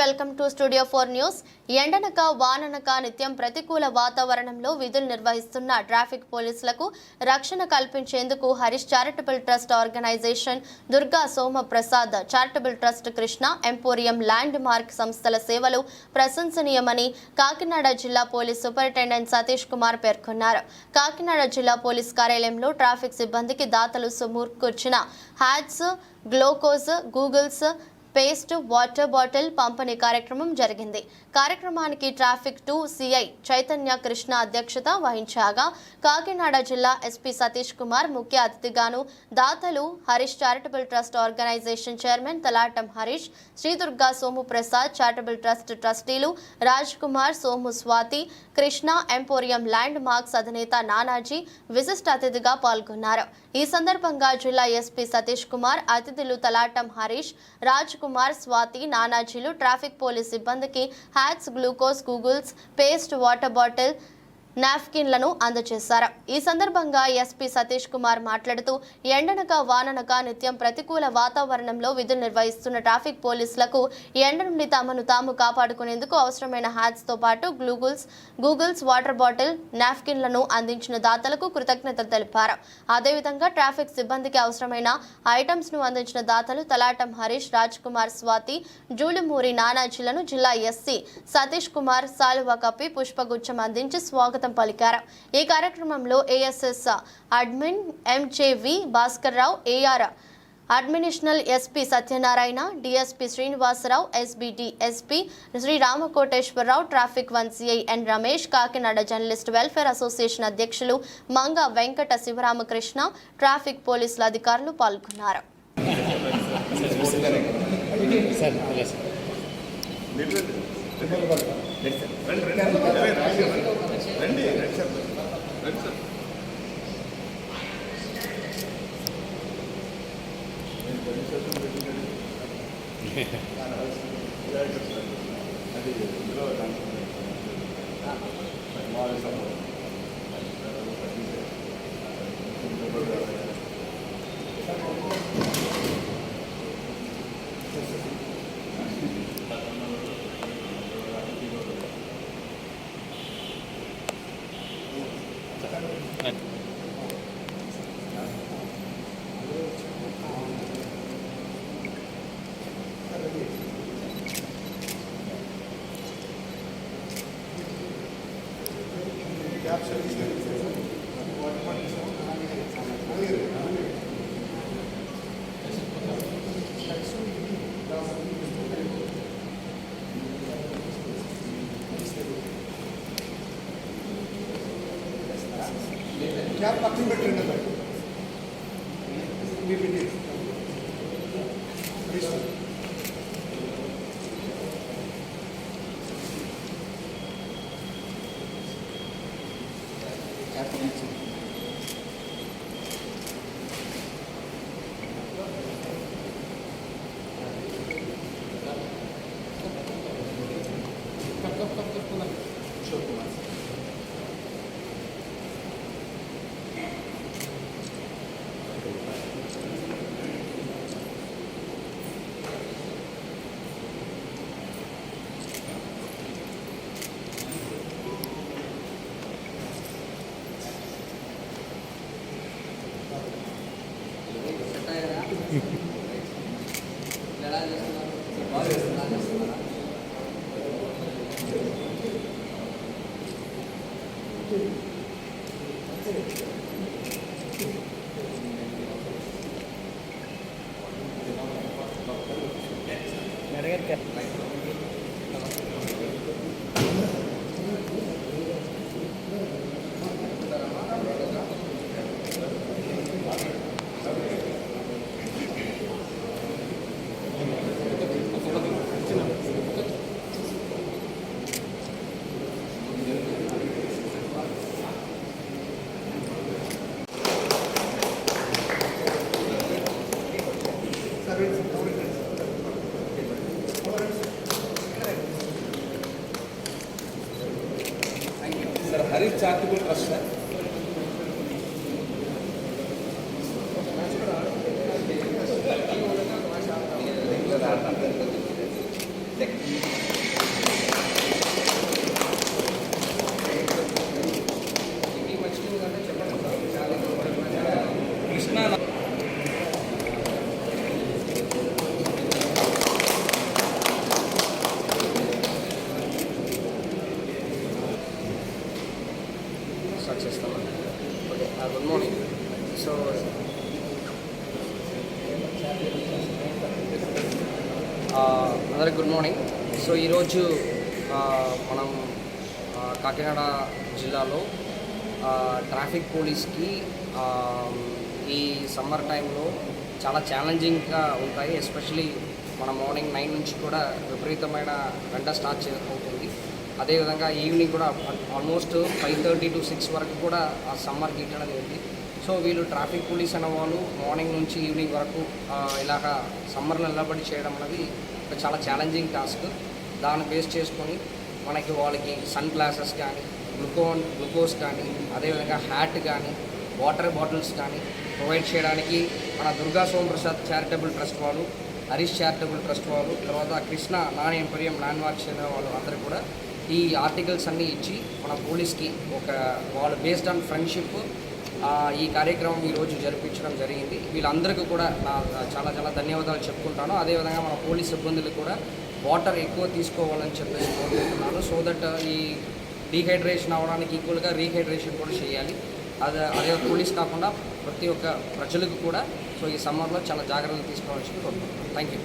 Welcome to studio 4 news. ఎండనక వాననక నిత్యం ప్రతికూల వాతావరణంలో విధులు నిర్వహిస్తున్న ట్రాఫిక్ పోలీసులకు రక్షణ కల్పించేందుకు Harish charitable trust organisation, Durga Soma Prasad charitable trust, Krishna emporium landmark సంస్థల సేవలు ప్రశంసనీయమని కాకినాడ జిల్లా పోలీస్ సూపరింటెండెంట్ సతీష్ కుమార్ పేర్కొన్నారు. కాకినాడ జిల్లా పోలీస్ కార్యాలయంలో ట్రాఫిక్ సిబ్బందికి దాతలు సమకూర్చిన hats, glucose, goggles, paste, water bottle పంపిణీ కార్యక్రమం జరిగింది. కార్యక్రమానికి ట్రాఫిక్ 2 సిఐ చైతన్య కృష్ణ అధ్యక్షత వహించగా కాకినాడ జిల్లా ఎస్పీ సతీష్ కుమార్ ముఖ్య అతిథిగాను, దాతలు Harish charitable trust organisation chairman Talatam Harish, Shri Durga Somu Prasad charitable trust ట్రస్టీలు Raj Kumar, Somu, Swathi, Krishna emporium landmarks అధినేత నానాజీ విశిష్ట అతిథిగా పాల్గొన్నారు. ఈ సందర్భంగా జిల్లా ఎస్పీ సతీష్ కుమార్, అతిథులు తలాటం హరీష్, రాజ్ కుమార్, స్వాతి, నానాజీలు ట్రాఫిక్ పోలీస్ సిబ్బందికి hats, glucose, goggles, paste, water bottle, నాప్కిన్లను అందజేశారు. ఈ సందర్భంగా ఎస్పీ సతీష్ కుమార్ మాట్లాడుతూ ఎండనక వాననక నిత్యం ప్రతికూల వాతావరణంలో విధులు నిర్వహిస్తున్న ట్రాఫిక్ పోలీసులకు ఎండ నుండి తమను తాము కాపాడుకునేందుకు అవసరమైన హ్యాట్స్ తో పాటు గూగుల్స్, వాటర్ బాటిల్, నాప్కిన్లను అందించిన దాతలకు కృతజ్ఞతలు తెలిపారు. అదేవిధంగా ట్రాఫిక్ సిబ్బందికి అవసరమైన ఐటమ్స్ ను అందించిన దాతలు తలాటం హరీష్, రాజ్ కుమార్, స్వాతి, జూలుమూరి నానాజీలను జిల్లా ఎస్సీ సతీష్ కుమార్ సాలువా కప్పి పుష్పగుచ్చం అందించి స్వాగతం పలికారు. ఈ కార్యక్రమంలో ASS admin MJV Bhaskar Rao, AR additional SP Satyanarayana, DSP Srinivasarao, SBT SP Shri Ramakoteswararao, traffic 1 CI N Ramesh, Kakinada journalist welfare association అధ్యక్షులు మంగ వెంకట శివరామకృష్ణ, ట్రాఫిక్ పోలీసుల అధికారులు పాల్గొన్నారు. क्या पक्की में ट्रेन है గుడ్ మార్నింగ్. సో అందరికి గుడ్ మార్నింగ్. సో ఈరోజు మనం కాకినాడ జిల్లాలో ట్రాఫిక్ పోలీస్కి ఈ సమ్మర్ టైంలో చాలా ఛాలెంజింగ్గా ఉంటాయి. ఎస్పెషలీ మన మార్నింగ్ 9 నుంచి కూడా విపరీతమైన గంట స్టార్ట్ అవుతుంది. అదేవిధంగా ఈవినింగ్ కూడా ఆల్మోస్ట్ 5:30 to 6 వరకు కూడా ఆ సమ్మర్ హీట్ అనేది ఉంది. సో వీళ్ళు ట్రాఫిక్ పోలీస్ అనే వాళ్ళు మార్నింగ్ నుంచి ఈవినింగ్ వరకు ఇలాగ సమ్మర్లో నిలబడి చేయడం అనేది ఒక చాలా ఛాలెంజింగ్ టాస్క్. దాన్ని బేస్ చేసుకొని మనకి వాళ్ళకి సన్ గ్లాసెస్ కానీ గ్లూకోజ్ కానీ అదేవిధంగా హ్యాట్ కానీ వాటర్ బాటిల్స్ కానీ ప్రొవైడ్ చేయడానికి మన దుర్గా సోమప్రసాద్ చారిటబుల్ ట్రస్ట్ వాళ్ళు, హరీష్ చారిటబుల్ ట్రస్ట్ వాళ్ళు, తర్వాత కృష్ణ నాన్ ఎంపీరియం నాన్ వాచ్ చెందిన వాళ్ళు అందరూ కూడా ఈ ఆర్టికల్స్ అన్నీ ఇచ్చి మన పోలీస్కి ఒక వాళ్ళు బేస్డ్ ఆన్ ఫ్రెండ్షిప్ ఈ కార్యక్రమం ఈరోజు జరిపించడం జరిగింది. వీళ్ళందరికీ కూడా నా చాలా చాలా ధన్యవాదాలు చెప్పుకుంటాను. అదేవిధంగా మన పోలీస్ సిబ్బందులు కూడా వాటర్ ఎక్కువ తీసుకోవాలని చెప్పేసి కోరుకుంటున్నాను. సో దట్ ఈ డీహైడ్రేషన్ అవ్వడానికి ఈక్వల్గా రీహైడ్రేషన్ కూడా చేయాలి. అదే పోలీస్ కాకుండా ప్రతి ఒక్క ప్రజలకు కూడా సో ఈ సమ్మర్లో చాలా జాగ్రత్తలు తీసుకోవాల్సి కోరుకుంటున్నాను. Thank you.